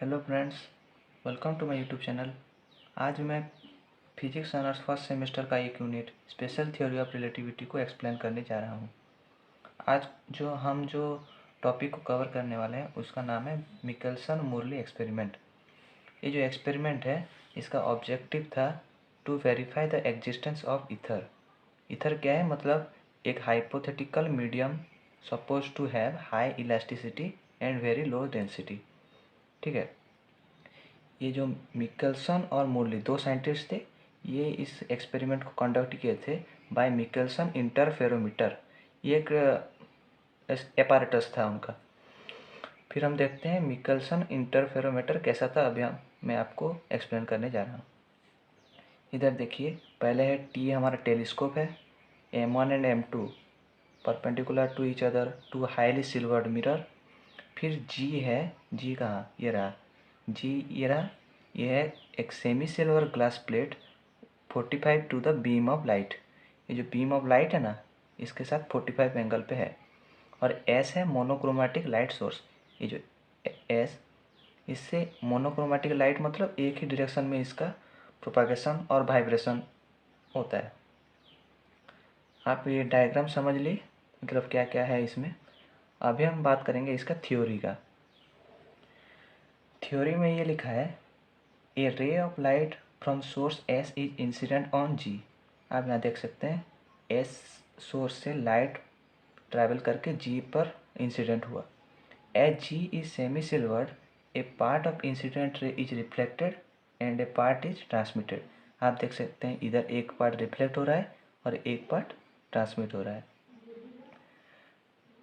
Hello friends, welcome to my YouTube channel. आज मैं physics honours first semester का एक unit special theory of relativity को explain करने जा रहा हूँ। आज जो टॉपिक को कवर करने वाले हैं उसका नाम है मिकेलसन-मोरली एक्सपेरिमेंट। ये जो एक्सपेरिमेंट है इसका ऑब्जेक्टिव था to verify the existence of ether. Ether क्या है? मतलब एक hypothetical medium suppose to have high elasticity and very low density. ठीक है। ये जो मिकेलसन और मोरली दो साइंटिस्ट थे, ये इस एक्सपेरिमेंट को कंडक्ट किए थे बाय मिकेलसन इंटरफेरोमीटर। ये एक एपारेटस था उनका। फिर हम देखते हैं मिकेलसन इंटरफेरोमीटर कैसा था। अभी मैं आपको एक्सप्लेन करने जा रहा हूँ। इधर देखिए, पहले है टी, हमारा टेलीस्कोप है। M1 and M2 perpendicular to each other, to highly silvered mirror. फिर जी है, जी कहाँ? ये रहा जी, ये रहा। ये है एक semi silver glass plate 45 to the beam of light. ये जो बीम ऑफ लाइट है ना, इसके साथ 45 एंगल पे है। और एस है मोनोक्रोमेटिक लाइट सोर्स। ये जो एस, इससे मोनोक्रोमेटिक लाइट मतलब एक ही डायरेक्शन में इसका प्रोपागेशन और वाइब्रेशन होता है। आप ये डायग्राम समझ ली, मतलब क्या क्या है इसमें। अभी हम बात करेंगे इसका थ्योरी का। थ्योरी में ये लिखा है, a ray of light from source S is incident on G. आप यहाँ देख सकते हैं, एस सोर्स से लाइट ट्रैवल करके जी पर इंसिडेंट हुआ। As G is semi silvered, a part of incident ray is reflected and a part is transmitted. आप देख सकते हैं इधर एक पार्ट रिफ्लेक्ट हो रहा है और एक पार्ट ट्रांसमिट हो रहा है।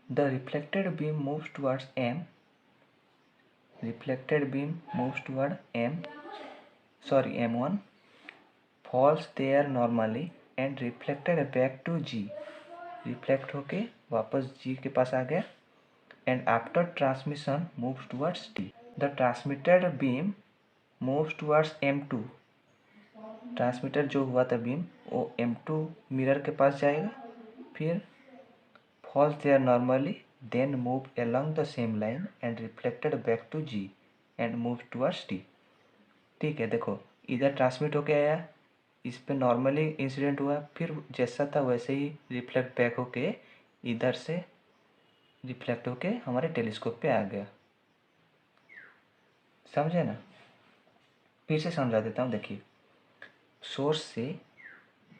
The reflected beam moves towards M, reflected beam moves toward M1, falls there normally and reflected back to G, reflect होके वापस G के पास आ गया। and after transmission moves towards T, the transmitted beam moves towards M2, transmitter जो हुआ था beam वो M2 mirror के पास जाएगा। फिर falls there normally, then move along the same line and reflected back to G and moves towards T। ठीक है, देखो इधर ट्रांसमिट होके आया, इस पे नॉर्मली इंसिडेंट हुआ, फिर जैसा था वैसे ही रिफ्लेक्ट बैक होके इधर से रिफ्लेक्ट होके हमारे टेलीस्कोप पे आ गया। समझे ना? फिर से समझा देता हूँ। देखिए, सोर्स से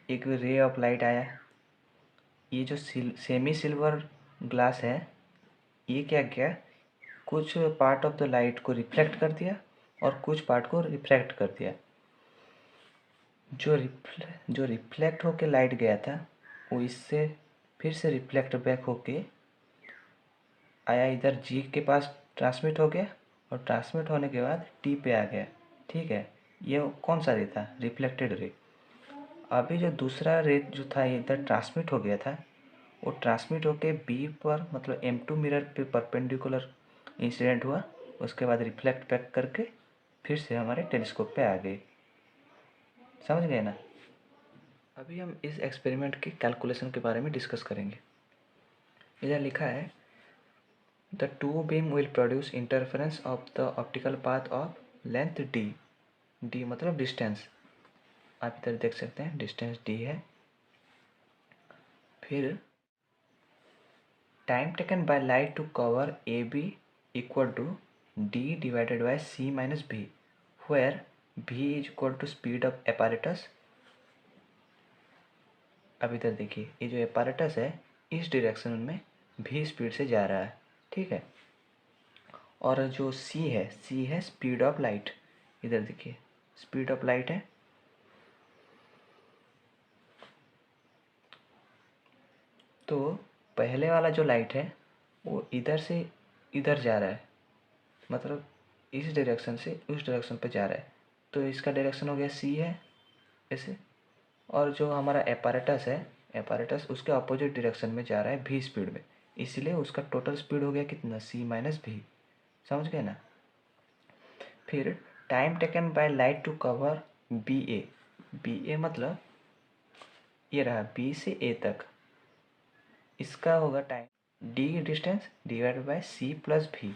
एक रे ऑफ लाइट आया। ये जो सेमी सिल्वर ग्लास है, ये क्या किया, कुछ पार्ट ऑफ द लाइट को रिफ्लेक्ट कर दिया और कुछ पार्ट को रिफ्रैक्ट कर दिया। जो रिफ्लेक्ट होके लाइट गया था वो इससे फिर से रिफ्लेक्ट बैक होके आया, इधर जी के पास ट्रांसमिट हो गया और ट्रांसमिट होने के बाद टी पे आ गया। ठीक है, ये कौन सा रे था? Reflected ray. अभी जो दूसरा रे जो था इधर ट्रांसमिट हो गया था, वो ट्रांसमिट होके बी पर मतलब M2 मिरर पे परपेंडिकुलर इंसिडेंट हुआ। उसके बाद रिफ्लेक्ट बैक करके फिर से हमारे टेलीस्कोप पे आ गए। समझ गए ना? अभी हम इस एक्सपेरिमेंट के कैलकुलेशन के बारे में डिस्कस करेंगे। इधर लिखा है, the two beam will produce interference of the optical path of length d। d मतलब डिस्टेंस। आप इधर देख सकते हैं डिस्टेंस d है। फिर time taken by light to cover A B equal to d divided by c minus v, where v is equal to speed of apparatus. अब इधर देखिए, ये जो एपारेटस है इस डायरेक्शन में v स्पीड से जा रहा है। ठीक है, और जो c है स्पीड ऑफ लाइट। इधर देखिए स्पीड ऑफ लाइट है। तो पहले वाला जो लाइट है वो इधर से इधर जा रहा है, मतलब इस डायरेक्शन से उस डायरेक्शन पे जा रहा है। तो इसका डायरेक्शन हो गया c है ऐसे। और जो हमारा एपारेटस उसके अपोजिट डायरेक्शन में जा रहा है v स्पीड में, इसलिए उसका टोटल स्पीड हो गया कितना? c minus v। समझ गए ना? फिर time taken by light to cover B A मतलब ये रहा बी से ए तक, इसका होगा time D distance divided by C plus V.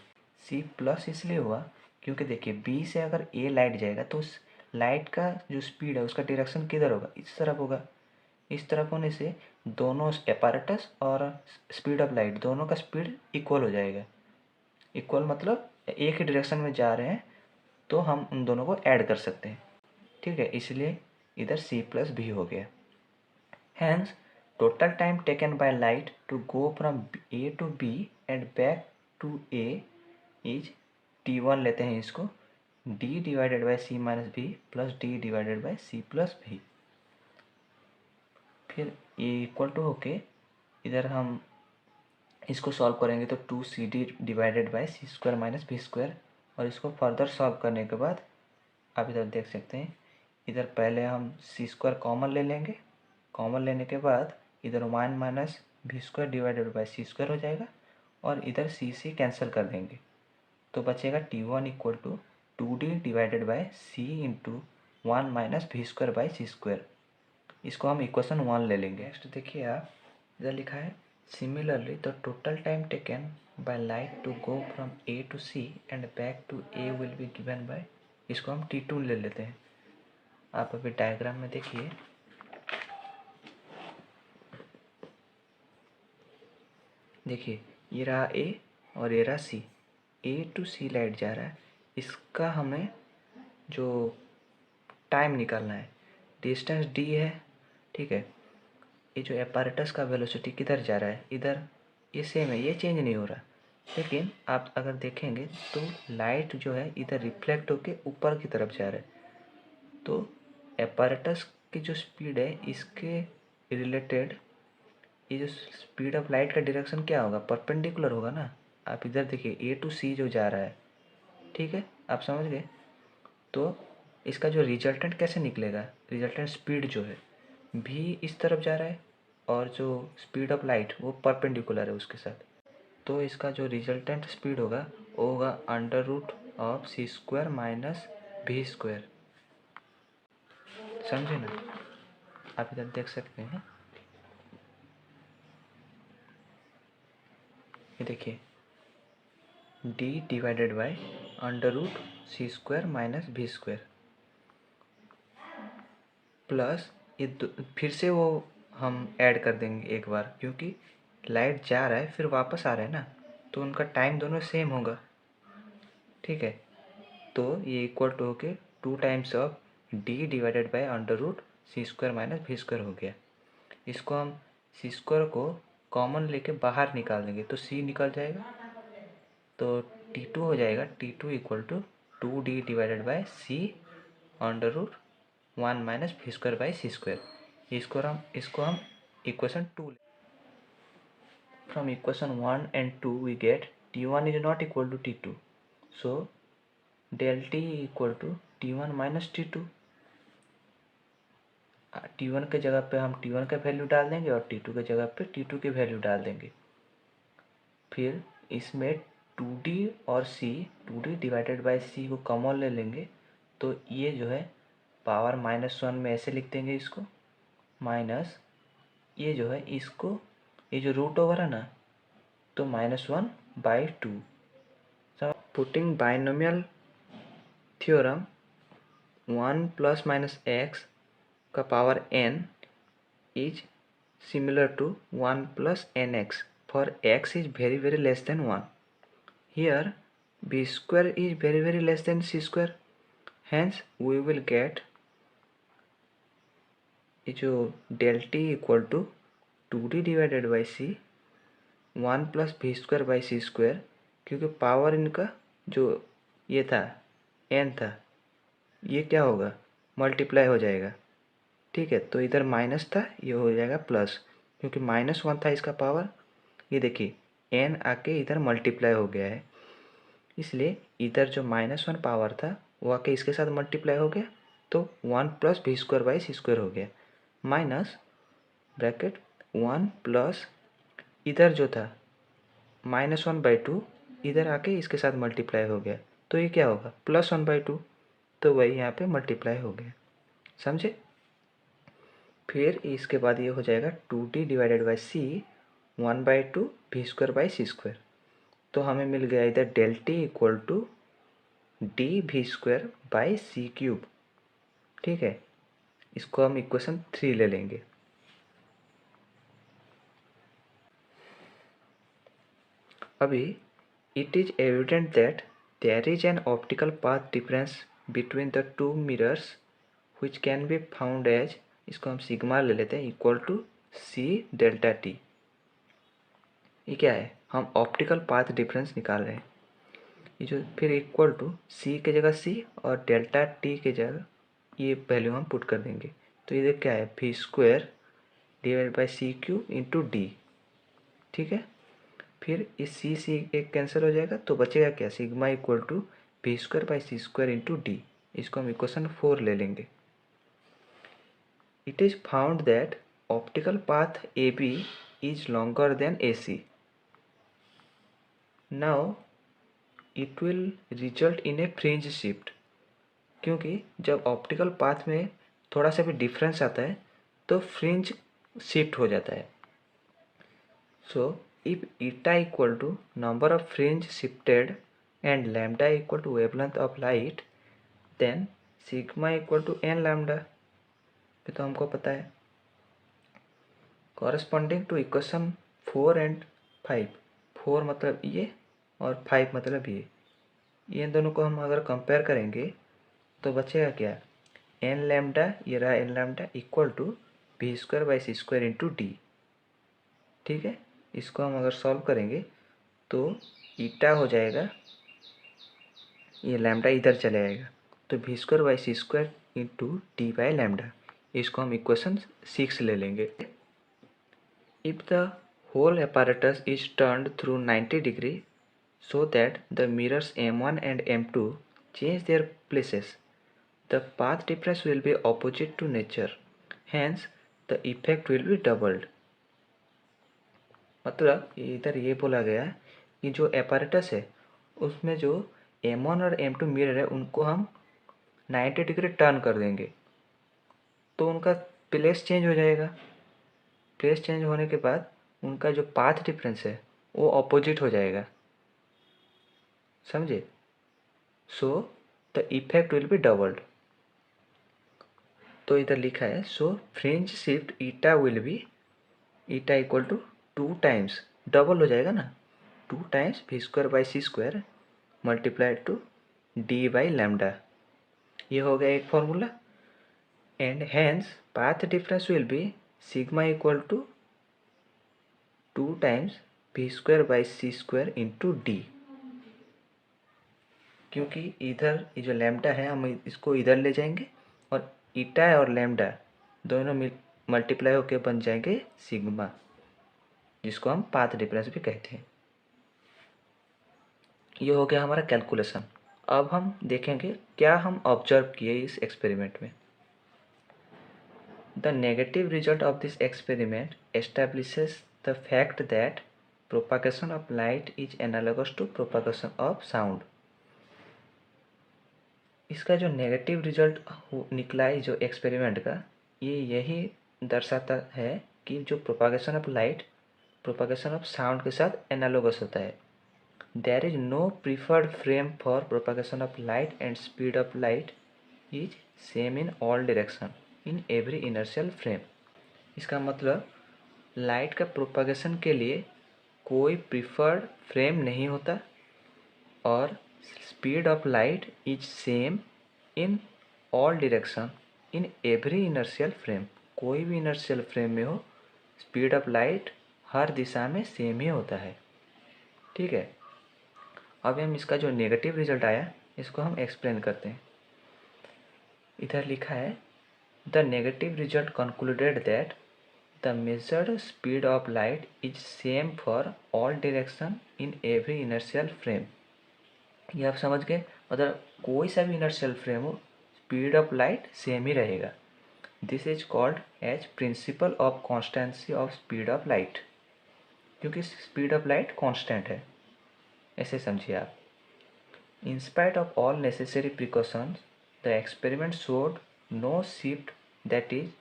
C plus इसलिए हुआ क्योंकि देखिए बी से अगर ए लाइट जाएगा तो उस लाइट का जो स्पीड है उसका डायरेक्शन किधर होगा, इस तरफ होगा। इस तरफ होने से दोनों एपारेटस और स्पीड ऑफ लाइट दोनों का स्पीड इक्वल हो जाएगा। इक्वल मतलब एक ही डायरेक्शन में जा रहे हैं, तो हम उन दोनों को ऐड कर सकते हैं। ठीक है, इसलिए इधर सी प्लस भी हो गया। Hence total time taken by light to go from A to B and back to A is T1 लेते हैं इसको, d divided by C minus V plus D divided by C plus V. फिर ये equal to होके इधर हम इसको solve करेंगे तो 2CD divided by c square minus v square. और इसको फर्दर सॉल्व करने के बाद आप इधर देख सकते हैं, इधर पहले हम सी स्क्वायर कॉमन ले लेंगे। कॉमन लेने के बाद इधर 1 minus v square divided by c square हो जाएगा, और इधर सी कैंसिल कर देंगे, तो बचेगा T1 equal to 2D divided by c into 1 minus v square by c square. इसको हम इक्वेशन 1 ले लेंगे। नेक्स्ट देखिए आप, इधर लिखा है similarly the total time taken by light to go from A to C and back to A will be given by, इसको हम T2 ले लेते हैं। आप अभी डायग्राम में देखिए, देखिए ये रहा ए और ये रहा सी। ए टू सी लाइट जा रहा है, इसका हमें जो टाइम निकालना है, डिस्टेंस डी है। ठीक है, ये जो एपारेटस का वेलोसिटी किधर जा रहा है, इधर, ये सेम है, ये चेंज नहीं हो रहा। लेकिन आप अगर देखेंगे तो लाइट जो है इधर रिफ्लेक्ट होके ऊपर की तरफ जा रहा है, तो एपारेटस की जो स्पीड है इसके रिलेटेड ये जो स्पीड ऑफ लाइट का डायरेक्शन क्या होगा, परपेंडिकुलर होगा ना। आप इधर देखिए ए टू सी जो जा रहा है, ठीक है, आप समझ गए। तो इसका जो रिजल्टेंट कैसे निकलेगा, रिजल्टेंट स्पीड जो है भी इस तरफ जा रहा है, और जो स्पीड ऑफ लाइट वो परपेंडिकुलर है उसके साथ। तो इसका जो रिजल्टेंट स्पीड होगा वो होगा under root of c square minus v square. समझे ना, आप इधर देख सकते हैं, ये देखिए d divided by under root c square minus v square plus ये फिर से वो हम ऐड कर देंगे एक बार, क्योंकि लाइट जा रहा है फिर वापस आ रहा है ना, तो उनका टाइम दोनों सेम होगा। ठीक है, तो ये इक्वल टू होके 2 times of d divided by under root c square minus v square हो गया। इसको हम सी स्क्वायर को कॉमन लेके बाहर निकाल देंगे तो सी निकल जाएगा, तो T2 हो जाएगा, T2 equal to 2D divided by c under root 1 minus v square by c square. इसको हम equation 2, from equation 1 and 2 we get T1 is not equal to T2, so del T equal to T1 minus T2। T1 के जगह पे हम T1 का value डाल देंगे और T2 के जगह पे T2 की वैल्यू डाल देंगे। फिर इसमें 2D और C, 2D divided by C को कॉमन ले लेंगे, तो ये जो है पावर -1 में ऐसे लिख देंगे इसको, माइनस ये जो है इसको, ये जो रूट ओवर है ना, तो -1/2। Putting binomial theorem 1 plus minus x का power n is similar to 1 plus nx for x is very less than 1. Here b square is very less than c square. Hence we will get जो del t equal to 2d divided by c 1 plus v square by c square, क्योंकि power इनका जो ये था n था, ये क्या होगा, मल्टीप्लाई हो जाएगा। ठीक है, तो इधर माइनस था, ये हो जाएगा प्लस, क्योंकि -1 था इसका पावर। ये देखिए n आके इधर मल्टीप्लाई हो गया है, इसलिए इधर जो -1 पावर था वो आके इसके साथ मल्टीप्लाई हो गया, तो 1 plus v square by c square हो गया, माइनस ब्रैकेट 1 प्लस इधर जो था -1/2 इधर आके इसके साथ मल्टीप्लाई हो गया, तो ये क्या होगा, +1/2, तो वही यहाँ पे मल्टीप्लाई हो गया। समझे। फिर इसके बाद ये हो जाएगा 2d डिवाइडेड बाई सी 1/2 भी स्क्वायर बाई सी स्क्वायर। तो हमें मिल गया इधर del t equal to dv² by c cube. ठीक है, इसको हम इक्वेशन 3 ले लेंगे। अभी it is evident that there is an optical path difference between the two mirrors which can be found as, इसको हम सिग्मा ले लेते हैं, equal to c delta t. ये क्या है, हम ऑप्टिकल पाथ डिफरेंस निकाल रहे हैं। ये जो फिर इक्वल टू सी के जगह सी और डेल्टा टी के जगह ये वैल्यू हम पुट कर देंगे। तो ये क्या है, v² divide by c cube into D. ठीक है, फिर इस सी सी एक कैंसिल हो जाएगा तो बचेगा क्या, sigma equal to v² by सी² इंटू डी। इसको हम इक्वेशन 4 ले लेंगे। It is found that optical path A B is longer than A C. Now it will result in a fringe shift. क्योंकि जब ऑप्टिकल पाथ में थोड़ा सा भी डिफरेंस आता है तो फ्रिंज शिफ्ट हो जाता है। सो if eta equal to number of fringe shifted and lambda equal to wavelength of light, then sigma equal to n lambda। ये तो हमको पता है। corresponding to equation 4 and 5, 4 मतलब ये और 5 मतलब ये दोनों को हम अगर कंपेयर करेंगे तो बचेगा क्या, n लैम्डा, ये रहा n lambda equal to v² by सी² इंटू डी। ठीक है, इसको हम अगर सॉल्व करेंगे तो ईटा हो जाएगा, ये लैम्डा इधर चले आएगा तो v² बाई सी² इंटू डी बाई लैम्डा। इसको हम इक्वेशन 6 ले लेंगे। If the whole apparatus is turned through 90 degree so that the mirrors M1 and M2 change their places, the path difference will be opposite to nature, hence the effect will be doubled। मतलब इधर ये बोला गया कि जो apparatus है उसमें जो M1 और M2 मिरर है उनको हम 90 डिग्री टर्न कर देंगे तो उनका प्लेस चेंज हो जाएगा। प्लेस चेंज होने के बाद उनका जो पाथ डिफरेंस है वो ऑपोजिट हो जाएगा, समझे। So the effect will be doubled. तो इधर लिखा है so fringe shift eta will be, eta equal to 2 times, double हो जाएगा ना, 2 टाइम्स v² बाई सी² multiplied to D by lambda. ये हो गया एक formula. And hence path difference will be sigma equal to 2 times v² by सी² into D. क्योंकि इधर ये जो लैम्डा है हम इसको इधर ले जाएंगे और ईटा और लैम्डा दोनों मल्टीप्लाई होकर बन जाएंगे सिग्मा, जिसको हम पाथ डिफरेंस भी कहते हैं। ये हो गया हमारा कैलकुलेशन। अब हम देखेंगे क्या हम ऑब्जर्व किए इस एक्सपेरिमेंट में। The negative result of this experiment establishes the fact that propagation of light is analogous to propagation of sound. इसका जो नेगेटिव रिजल्ट निकला है जो एक्सपेरिमेंट का, ये यही दर्शाता है कि जो propagation of light propagation of sound के साथ एनालॉगस होता है। There is no preferred frame for propagation of light and speed of light is same in all direction in every inertial frame. इसका मतलब लाइट का प्रोपागेशन के लिए कोई प्रीफर्ड फ्रेम नहीं होता और speed of light is same in all direction in every inertial frame. कोई भी इनर्शियल फ्रेम में हो स्पीड ऑफ लाइट हर दिशा में सेम ही होता है। ठीक है, अब हम इसका जो नेगेटिव रिजल्ट आया इसको हम एक्सप्लेन करते हैं। इधर लिखा है the negative result concluded that the measured speed of light is same for all direction in every inertial frame. ये आप समझ गए, मतलब कोई सा भी इनर्शियल फ्रेम हो स्पीड ऑफ लाइट सेम ही रहेगा। This is called as principle of constancy of speed of light, क्योंकि स्पीड ऑफ लाइट कांस्टेंट है, ऐसे समझिए आप। In spite of all necessary precautions the experiment showed no shift that is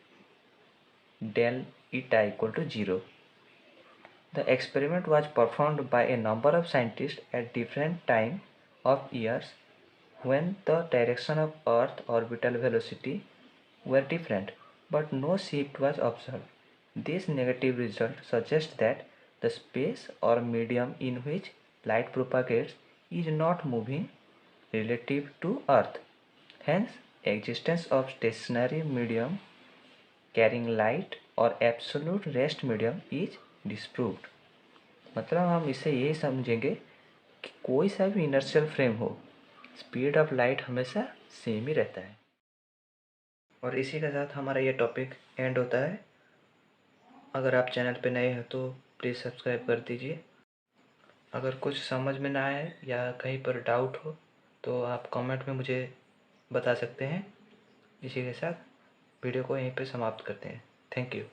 del eta equal to 0। The experiment was performed by a number of scientists at different time of years when the direction of Earth orbital velocity were different, but no shift was observed. This negative result suggests that the space or medium in which light propagates is not moving relative to Earth. Hence, existence of stationary medium carrying light और absolute rest medium is disproved. मतलब हम इसे ये समझेंगे कि कोई सा भी इनर्शियल फ्रेम हो, स्पीड ऑफ लाइट हमेशा सेम ही रहता है। और इसी के साथ हमारा ये टॉपिक एंड होता है। अगर आप चैनल पे नए हो तो प्लीज़ सब्सक्राइब कर दीजिए। अगर कुछ समझ में ना आए या कहीं पर डाउट हो तो आप कमेंट में मुझे बता सकते हैं। इसी के साथ वीडियो को यहीं पे समाप्त करते हैं। Thank you.